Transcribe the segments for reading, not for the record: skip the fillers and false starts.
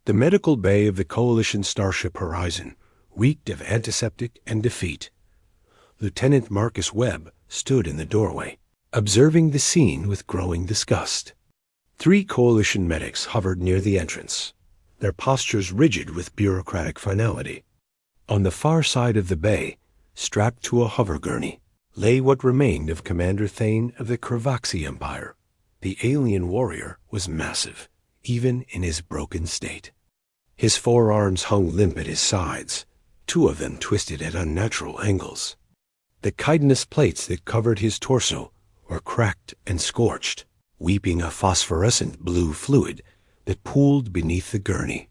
The medical bay of the Coalition starship Horizon reeked of antiseptic and defeat. Lieutenant Marcus Webb stood in the doorway, observing the scene with growing disgust. 3 Coalition medics hovered near the entrance, their postures rigid with bureaucratic finality. On the far side of the bay, strapped to a hover gurney, lay what remained of Commander Thane of the Kravaxi Empire. The alien warrior was massive, even in his broken state. His forearms hung limp at his sides, 2 of them twisted at unnatural angles. The chitinous plates that covered his torso were cracked and scorched, weeping a phosphorescent blue fluid that pooled beneath the gurney.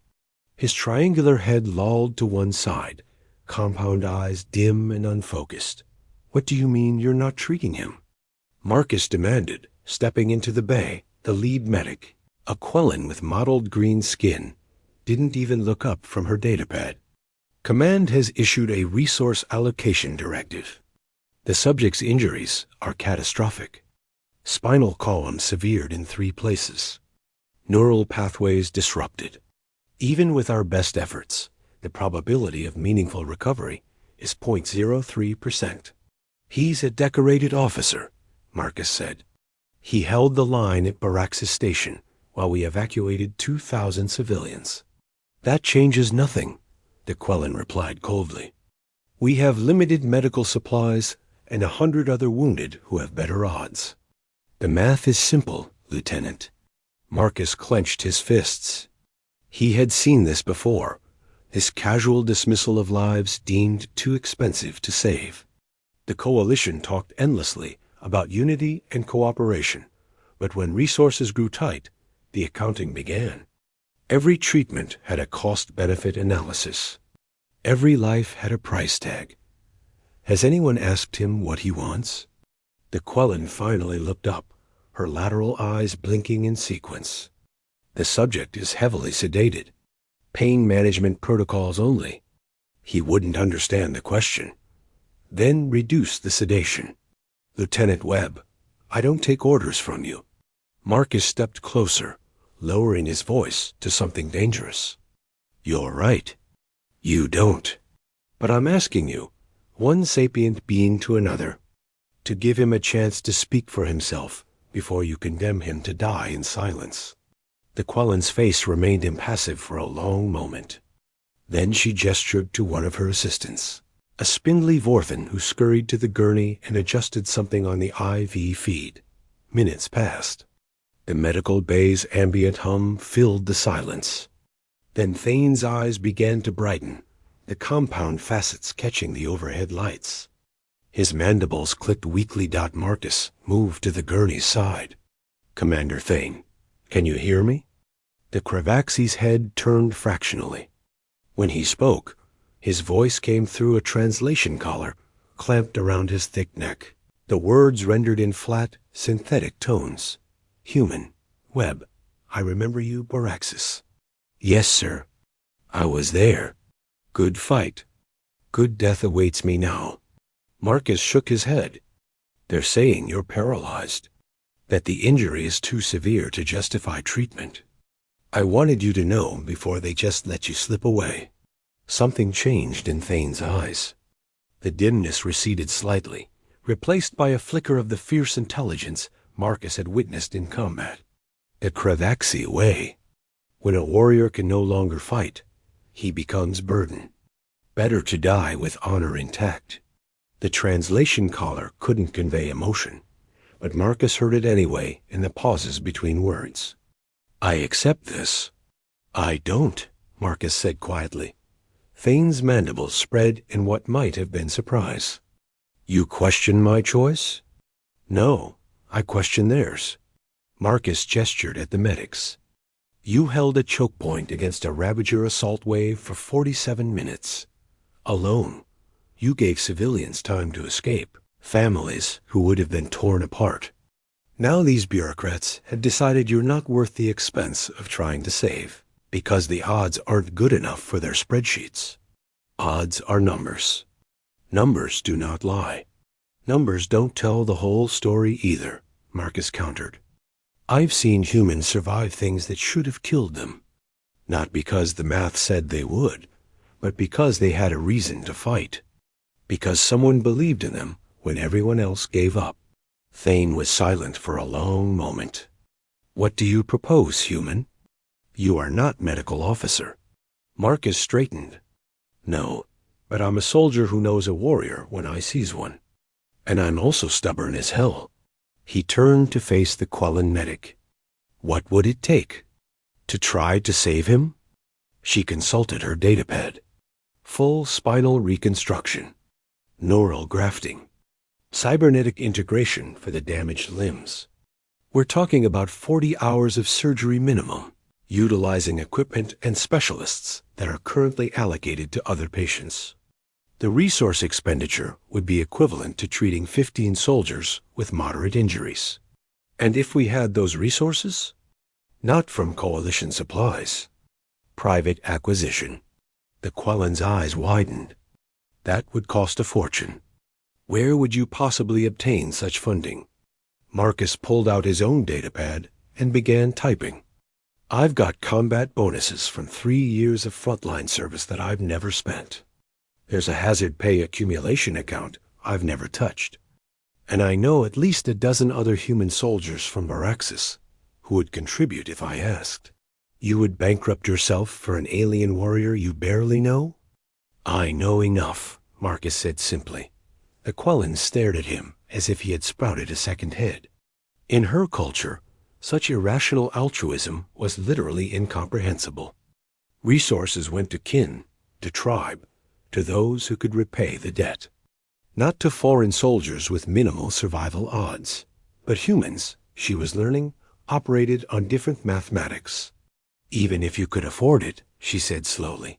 His triangular head lolled to one side, compound eyes dim and unfocused. "What do you mean you're not treating him?" Marcus demanded, stepping into the bay. The lead medic, a Quellan with mottled green skin, didn't even look up from her datapad. "Command has issued a resource allocation directive. The subject's injuries are catastrophic. Spinal column severed in 3 places. Neural pathways disrupted. Even with our best efforts, the probability of meaningful recovery is 0.03%. He's a decorated officer," Marcus said. "He held the line at Baraxis Station while we evacuated 2,000 civilians." "That changes nothing," the Quellan replied coldly. "We have limited medical supplies and 100 other wounded who have better odds." "The math is simple, Lieutenant." Marcus clenched his fists. He had seen this before, this casual dismissal of lives deemed too expensive to save. The Coalition talked endlessly about unity and cooperation, but when resources grew tight, the accounting began. Every treatment had a cost-benefit analysis. Every life had a price tag. Has anyone asked him what he wants? The Quellan finally looked up, her lateral eyes blinking in sequence. "The subject is heavily sedated. Pain management protocols only." He wouldn't understand the question. "Then reduce the sedation." "Lieutenant Webb, I don't take orders from you." Marcus stepped closer, lowering his voice to something dangerous. "You're right. You don't. But I'm asking you, one sapient being to another, to give him a chance to speak for himself before you condemn him to die in silence." The Quellan's face remained impassive for a long moment. Then she gestured to one of her assistants, a spindly Vorthan who scurried to the gurney and adjusted something on the IV feed. Minutes passed. The medical bay's ambient hum filled the silence. Then Thane's eyes began to brighten, the compound facets catching the overhead lights. His mandibles clicked weakly. Marcus moved to the gurney's side. "Commander Thane, can you hear me?" The Kravaxi's head turned fractionally. When he spoke, his voice came through a translation collar clamped around his thick neck. The words rendered in flat, synthetic tones. "Human. Webb, I remember you, Baraxis." "Yes, sir. I was there. Good fight. Good death awaits me now." Marcus shook his head. "They're saying you're paralyzed, that the injury is too severe to justify treatment. I wanted you to know before they just let you slip away." Something changed in Thane's eyes. The dimness receded slightly, replaced by a flicker of the fierce intelligence Marcus had witnessed in combat. The Kravaxi way. When a warrior can no longer fight, he becomes burden. Better to die with honor intact. The translation collar couldn't convey emotion, but Marcus heard it anyway in the pauses between words. "I accept this." "I don't," Marcus said quietly. Thane's mandibles spread in what might have been surprise. "You question my choice?" "No, I question theirs." Marcus gestured at the medics. "You held a choke point against a Ravager assault wave for 47 minutes. Alone. You gave civilians time to escape, families who would have been torn apart. Now these bureaucrats have decided you're not worth the expense of trying to save, because the odds aren't good enough for their spreadsheets. Odds are numbers. Numbers do not lie. Numbers don't tell the whole story either," Marcus countered. "I've seen humans survive things that should have killed them. Not because the math said they would, but because they had a reason to fight. Because someone believed in them when everyone else gave up. Thane was silent for a long moment. What do you propose, human? You are not medical officer. Marcus straightened. No, but I'm a soldier who knows a warrior when I sees one. And I'm also stubborn as hell. He turned to face the Quellan medic. What would it take? To try to save him? She consulted her datapad. Full spinal reconstruction. Neural grafting. Cybernetic integration for the damaged limbs. We're talking about 40 hours of surgery minimum, utilizing equipment and specialists that are currently allocated to other patients. The resource expenditure would be equivalent to treating 15 soldiers with moderate injuries. And if we had those resources? Not from coalition supplies. Private acquisition. The Quellan's eyes widened. That would cost a fortune. Where would you possibly obtain such funding? Marcus pulled out his own datapad and began typing. I've got combat bonuses from 3 years of frontline service that I've never spent. There's a hazard pay accumulation account I've never touched. And I know at least a dozen other human soldiers from Baraxis who would contribute if I asked. You would bankrupt yourself for an alien warrior you barely know? I know enough, Marcus said simply. The Quellan stared at him as if he had sprouted a second head. In her culture, such irrational altruism was literally incomprehensible. Resources went to kin, to tribe, to those who could repay the debt. Not to foreign soldiers with minimal survival odds. But humans, she was learning, operated on different mathematics. Even if you could afford it, she said slowly,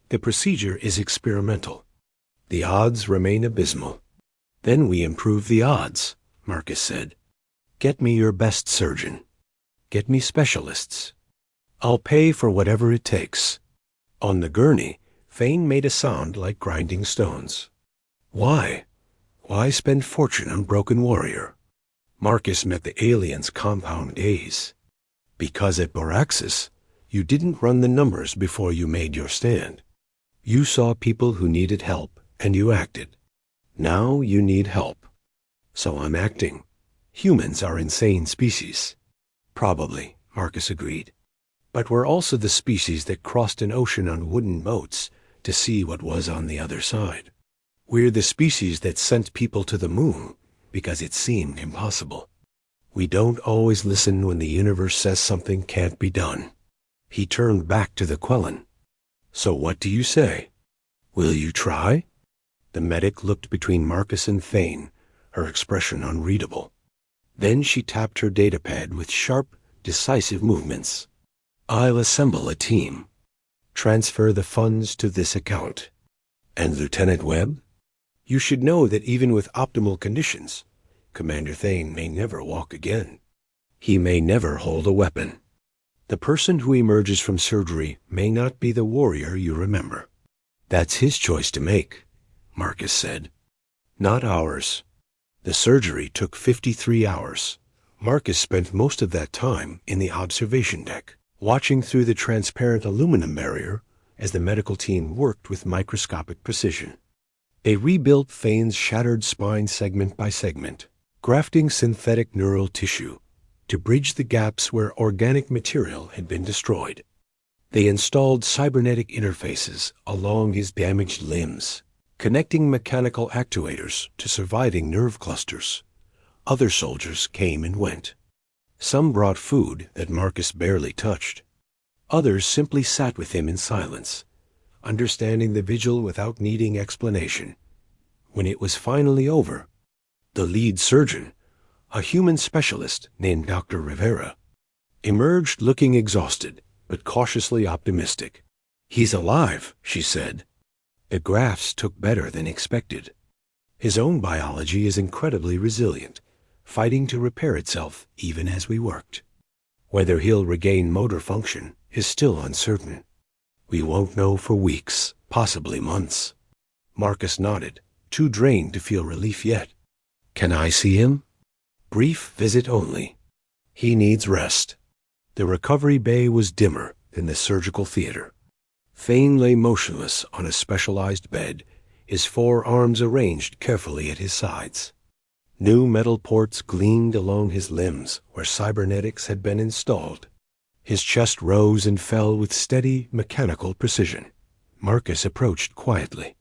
the procedure is experimental. The odds remain abysmal. Then we improve the odds, Marcus said. Get me your best surgeon. Get me specialists. I'll pay for whatever it takes. On the gurney, Thane made a sound like grinding stones. Why? Why spend fortune on broken warrior? Marcus met the alien's compound gaze. Because at Baraxis, you didn't run the numbers before you made your stand. You saw people who needed help, and you acted. Now you need help. So I'm acting. Humans are insane species. Probably, Marcus agreed. But we're also the species that crossed an ocean on wooden boats to see what was on the other side. We're the species that sent people to the moon because it seemed impossible. We don't always listen when the universe says something can't be done. He turned back to the Quellan. So what do you say? Will you try? The medic looked between Marcus and Thane, her expression unreadable. Then she tapped her datapad with sharp, decisive movements. I'll assemble a team. Transfer the funds to this account. And Lieutenant Webb? You should know that even with optimal conditions, Commander Thane may never walk again. He may never hold a weapon. The person who emerges from surgery may not be the warrior you remember. That's his choice to make, Marcus said. Not ours. The surgery took 53 hours. Marcus spent most of that time in the observation deck, watching through the transparent aluminum barrier as the medical team worked with microscopic precision. They rebuilt Thane's shattered spine segment by segment, grafting synthetic neural tissue to bridge the gaps where organic material had been destroyed. They installed cybernetic interfaces along his damaged limbs, connecting mechanical actuators to surviving nerve clusters. Other soldiers came and went. Some brought food that Marcus barely touched. Others simply sat with him in silence, understanding the vigil without needing explanation. When it was finally over, the lead surgeon, a human specialist named Dr. Rivera, emerged looking exhausted but cautiously optimistic. He's alive, she said. The grafts took better than expected. His own biology is incredibly resilient, fighting to repair itself even as we worked. Whether he'll regain motor function is still uncertain. We won't know for weeks, possibly months. Marcus nodded, too drained to feel relief yet. Can I see him? Brief visit only. He needs rest. The recovery bay was dimmer than the surgical theater. Thane lay motionless on a specialized bed, his 4 arms arranged carefully at his sides. New metal ports gleamed along his limbs where cybernetics had been installed. His chest rose and fell with steady, mechanical precision. Marcus approached quietly.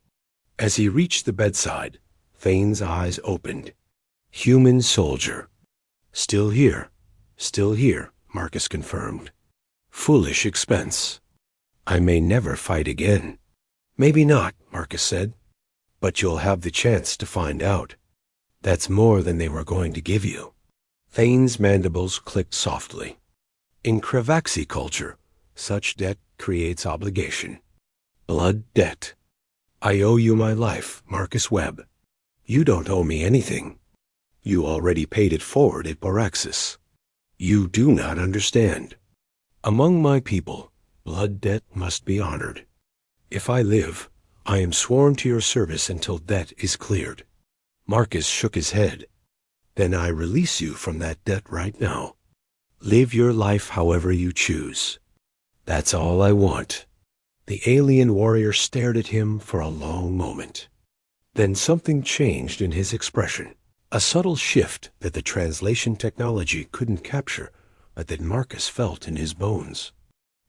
As he reached the bedside, Thane's eyes opened. Human soldier. Still here, Marcus confirmed. Foolish expense. I may never fight again. Maybe not, Marcus said. But you'll have the chance to find out. That's more than they were going to give you. Thane's mandibles clicked softly. In Kravaxi culture, such debt creates obligation. Blood debt. I owe you my life, Marcus Webb. You don't owe me anything. You already paid it forward at Boraxis. You do not understand. Among my people, blood debt must be honored. If I live, I am sworn to your service until debt is cleared. Marcus shook his head. Then I release you from that debt right now. Live your life however you choose. That's all I want. The alien warrior stared at him for a long moment. Then something changed in his expression. A subtle shift that the translation technology couldn't capture, but that Marcus felt in his bones.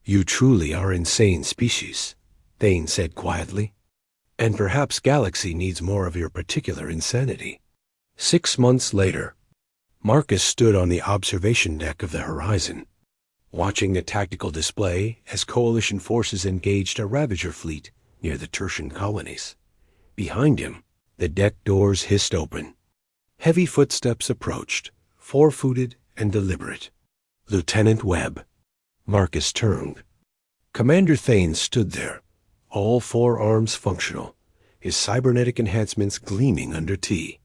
You truly are insane species, Thane said quietly. And perhaps Galaxy needs more of your particular insanity. 6 months later, Marcus stood on the observation deck of the Horizon, watching the tactical display as Coalition forces engaged a Ravager fleet near the Tertian colonies. Behind him, the deck doors hissed open. Heavy footsteps approached, 4-footed and deliberate. Lieutenant Webb. Marcus turned. Commander Thane stood there, all 4 arms functional, his cybernetic enhancements gleaming under T.